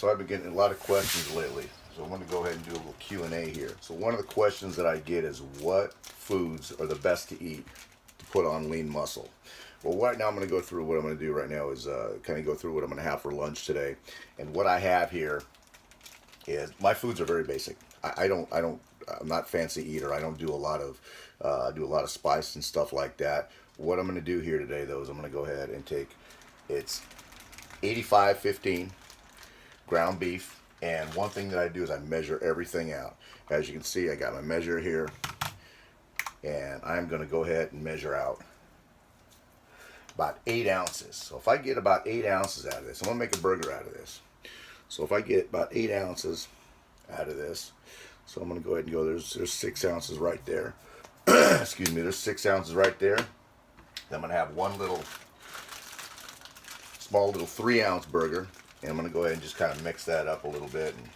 so I've been getting a lot of questions lately. So I'm going to go ahead and do a little Q&A here. So one of the questions that I get is, what foods are the best to eat to put on lean muscle? Well, right now I'm going to go through what I'm going to do right now is kind of go through what I'm going to have for lunch today. And what I have here is, my foods are very basic. I'm not fancy eater. I don't do a lot of spice and stuff like that. What I'm going to do here today, though, is I'm going to go ahead and take, it's 85-15 ground beef. And one thing that I do is I measure everything out. As you can see, I got my measure here, and I'm going to go ahead and measure out about 8 ounces. So if I get about 8 ounces out of this, I'm going to make a burger out of this. So if I get about 8 ounces out of this, so I'm going to go ahead and go, there's 6 ounces right there. Excuse me, there's 6 ounces right there. Then I'm going to have one small little 3-ounce burger. And I'm going to go ahead and just kind of mix that up a little bit, and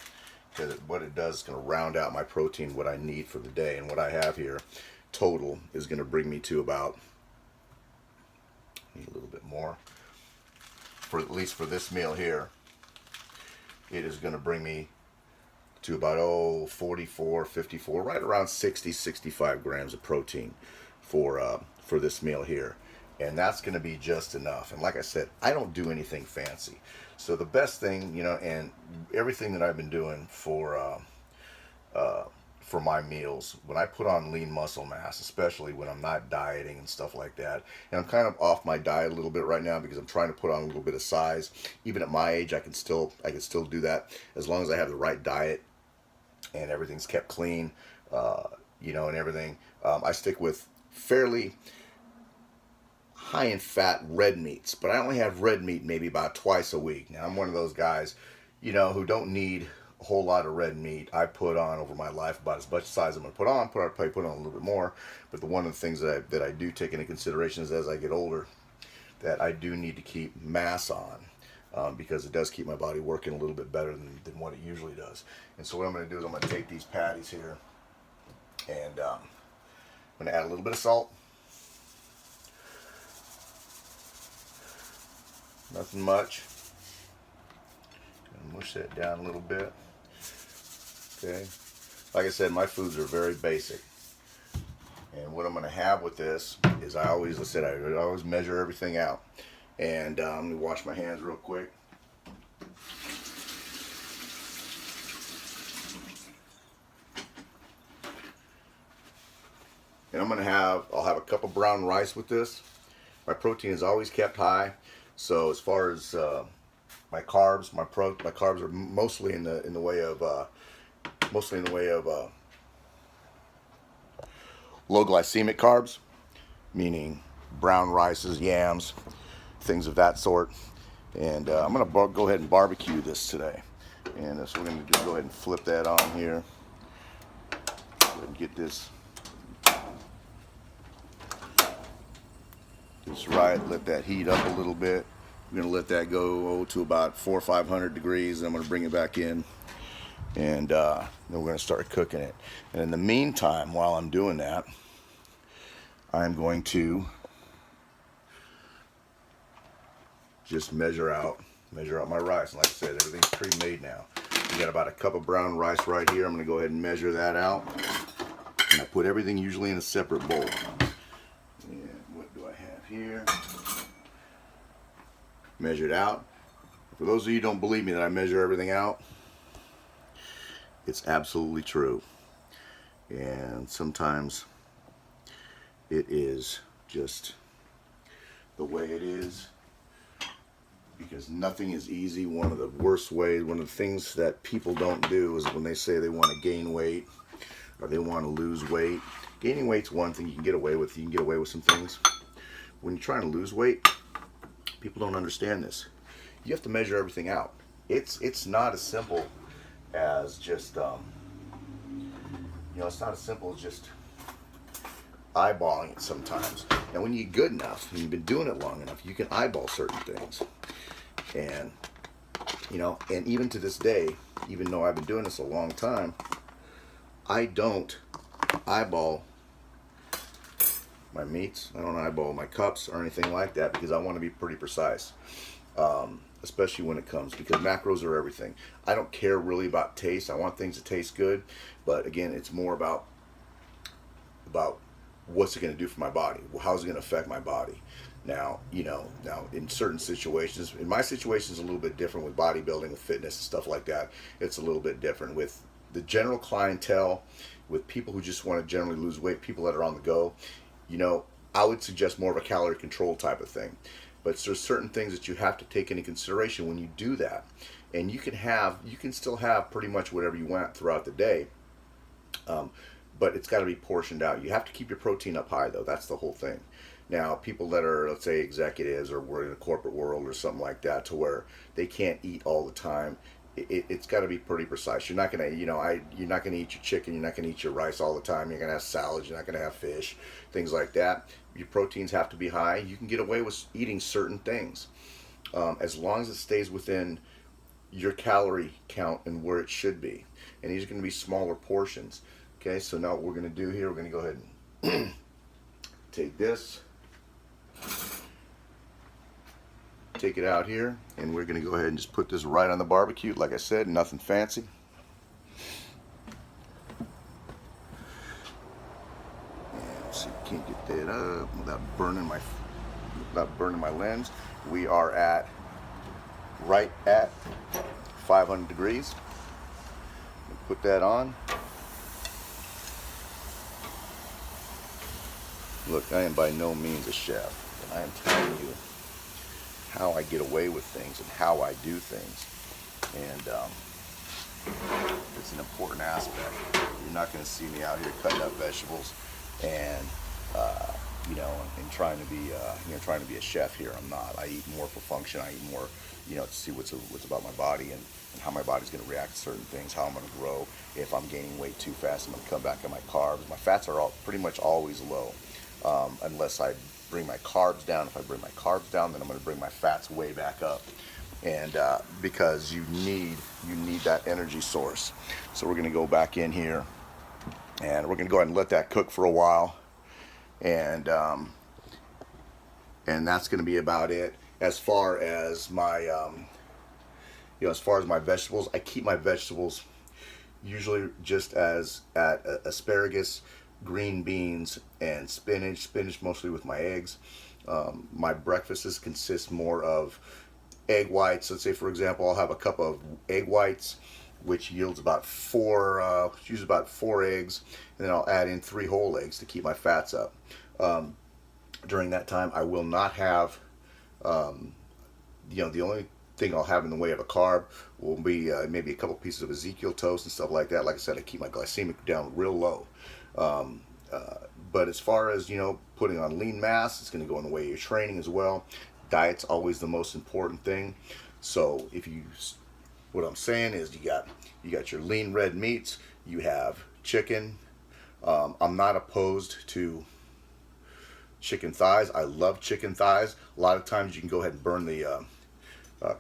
because what it does is going to round out my protein, what I need for the day. And what I have here total is going to bring me to about, need a little bit more, for at least for this meal here, it is going to bring me to about 44, 54, right around 60, 65 grams of protein for this meal here. And that's going to be just enough. And like I said, I don't do anything fancy. So the best thing, you know, and everything that I've been doing for my meals, when I put on lean muscle mass, especially when I'm not dieting and stuff like that, and I'm kind of off my diet a little bit right now because I'm trying to put on a little bit of size. Even at my age, I can still do that as long as I have the right diet and everything's kept clean, you know, and everything. I stick with fairly high in fat red meats, but I only have red meat maybe about twice a week. Now I'm one of those guys, you know, who don't need a whole lot of red meat. I put on over my life about as much size I'm going to put on. Probably put on a little bit more, but one of the things that I do take into consideration is, as I get older, that I do need to keep mass on, because it does keep my body working a little bit better than what it usually does. And so what I'm going to do is I'm going to take these patties here, and I'm going to add a little bit of salt. Nothing much. Gonna mush that down a little bit. Okay. Like I said, my foods are very basic. And what I'm going to have with this is, I always measure everything out. And let me wash my hands real quick. And I'll have a cup of brown rice with this. My protein is always kept high. So as far as my carbs, my carbs are mostly in the way of low glycemic carbs, meaning brown rices, yams, things of that sort. And I'm going to go ahead and barbecue this today. And that's what we're going to do. Go ahead and flip that on here. Go ahead and get this right. Let that heat up a little bit. We're going to let that go to about 400 or 500 degrees. And I'm going to bring it back in. And then we're going to start cooking it. And in the meantime, while I'm doing that, I'm going to just measure out my rice. And like I said, everything's pre-made now. We got about a cup of brown rice right here. I'm going to go ahead and measure that out. And I put everything usually in a separate bowl. And what do I have here? Measured out. For those of you who don't believe me that I measure everything out, it's absolutely true. And sometimes it is just the way it is, because nothing is easy. One of the worst ways, one of the things that people don't do is when they say they want to gain weight or they want to lose weight. Gaining weight's one thing you can get away with. You can get away with some things. When you're trying to lose weight, people don't understand this. You have to measure everything out. It's not as simple as just it's not as simple as just eyeballing it sometimes. And when you get good enough and you've been doing it long enough, you can eyeball certain things. And and even to this day, even though I've been doing this a long time, I don't eyeball my meats. I don't eyeball my cups or anything like that, because I want to be pretty precise. especially when it comes, because macros are everything. I don't care really about taste. I want things to taste good, but again, it's more about what's it going to do for my body. How's it going to affect my body? Now, now in certain situations, in my situation is a little bit different with bodybuilding, with fitness and stuff like that. It's a little bit different with the general clientele, with people who just want to generally lose weight, people that are on the go. I would suggest more of a calorie control type of thing. But there's certain things that you have to take into consideration when you do that. And you can still have pretty much whatever you want throughout the day. But it's got to be portioned out. You have to keep your protein up high, though. That's the whole thing. Now, people that are, let's say, executives or we're in a corporate world or something like that, to where they can't eat all the time, it's got to be pretty precise. You're not gonna, you're not gonna eat your chicken. You're not gonna eat your rice all the time. You're gonna have salads. You're not gonna have fish, things like that. Your proteins have to be high. You can get away with eating certain things, as long as it stays within your calorie count and where it should be. And these are going to be smaller portions. Okay, so now what we're going to do here, we're going to go ahead and take this, take it out here, and we're going to go ahead and just put this right on the barbecue. Like I said, nothing fancy. And see, can't get that up without burning my lens. We are right at 500 degrees. Put that on. Look, I am by no means a chef, but I am telling you how I get away with things and how I do things. And it's an important aspect. You're not going to see me out here cutting up vegetables and and trying to be a chef here. I'm not. I eat more for function. I eat more, to see what's about my body and how my body's going to react to certain things, how I'm going to grow. If I'm gaining weight too fast, I'm going to come back on my carbs. My fats are pretty much always low, unless I bring my carbs down. If I bring my carbs down, then I'm going to bring my fats way back up. And because you need that energy source. So we're going to go back in here, and we're going to go ahead and let that cook for a while. And that's going to be about it. As far as my vegetables, I keep my vegetables usually just as at asparagus, green beans, and spinach. Spinach mostly with my eggs. My breakfasts consist more of egg whites. Let's say, for example, I'll have a cup of egg whites, which yields about four eggs, and then I'll add in 3 whole eggs to keep my fats up. During that time, I will not have, the only thing I'll have in the way of a carb will be maybe a couple pieces of Ezekiel toast and stuff like that. Like I said, I keep my glycemic down real low. But as far as, putting on lean mass, it's going to go in the way of your training as well. Diet's always the most important thing. So what I'm saying is you got your lean red meats, you have chicken. I'm not opposed to chicken thighs. I love chicken thighs. A lot of times you can go ahead and burn the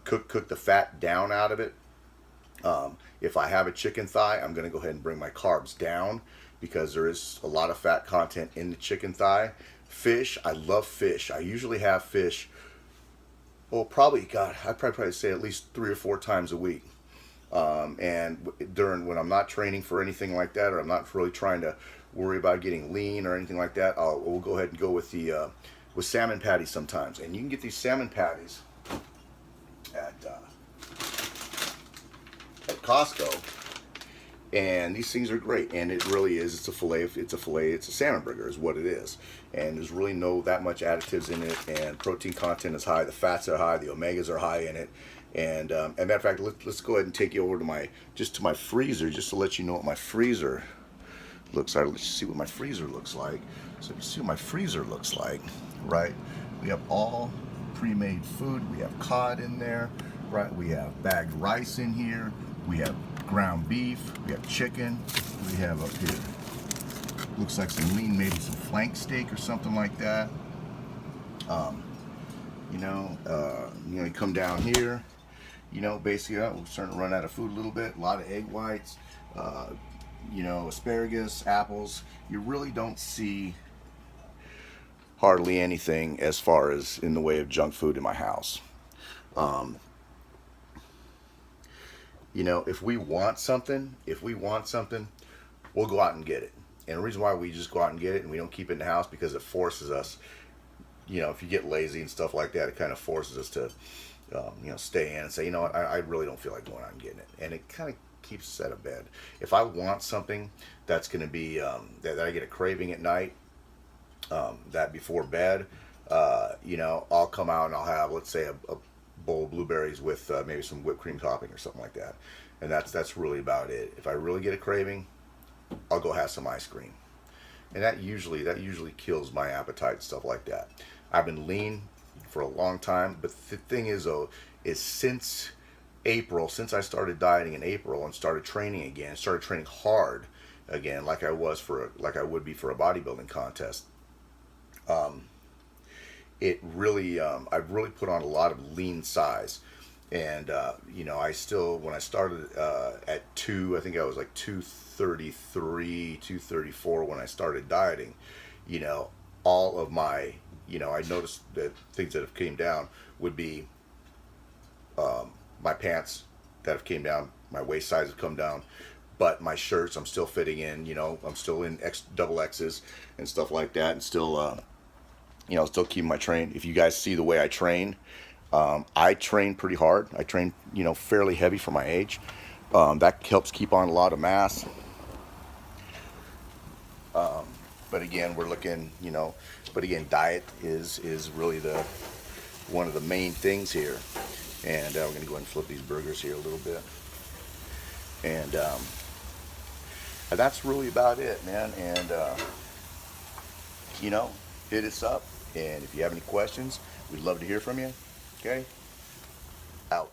cook the fat down out of it. If I have a chicken thigh, I'm going to go ahead and bring my carbs down, because there is a lot of fat content in the chicken thigh. Fish, I love fish. I usually have fish, I'd probably say at least 3 or 4 times a week. And when I'm not training for anything like that, or I'm not really trying to worry about getting lean or anything like that, we'll go ahead and go with with salmon patties sometimes. And you can get these salmon patties at Costco, and these things are great. And it really is. It's a salmon burger is what it is. And there's really that much additives in it, and protein content is high. The fats are high. The omegas are high in it. And matter of fact, let's go ahead and take you over to my freezer, just to let you know what my freezer looks like. Let's see what my freezer looks like. So you see what my freezer looks like, right? We have all pre-made food. We have cod in there, right? We have bagged rice in here. We have ground beef. We have chicken. We have up here, looks like some lean, maybe some flank steak or something like that. You come down here. Basically, we're starting to run out of food a little bit. A lot of egg whites, asparagus, apples. You really don't see hardly anything as far as in the way of junk food in my house. You know, if we want something, we'll go out and get it. And the reason why we just go out and get it and we don't keep it in the house, because it forces us, you know, if you get lazy and stuff like that, it kind of forces us to, you know, stay in and say, you know what, I really don't feel like going out and getting it. And it kind of keeps us out of bed. If I want something that's going to be, that I get a craving at night, that before bed, you know, I'll come out and I'll have, let's say, a bowl of blueberries with maybe some whipped cream topping or something like that. And that's really about it. If I really get a craving, I'll go have some ice cream. And that usually kills my appetite and stuff like that. I've been lean for a long time, but the thing is though, is since April, since I started dieting in April and started training again, started training hard again, like I would be for a bodybuilding contest. It really, I've really put on a lot of lean size, and you know, I still, when I started at I think I was like 233, 234 when I started dieting. You know, all of my, you know, I noticed that things that have came down would be my pants that have came down, my waist size have come down, but my shirts I'm still fitting in. You know, I'm still in double X's and stuff like that, and still, you know, still keeping my train. If you guys see the way I train pretty hard. I train, you know, fairly heavy for my age. That helps keep on a lot of mass. But again, we're looking, you know, but again, diet is really one of the main things here. And we're going to go ahead and flip these burgers here a little bit. And that's really about it, man. And, you know, hit us up. And if you have any questions, we'd love to hear from you. Okay? Out.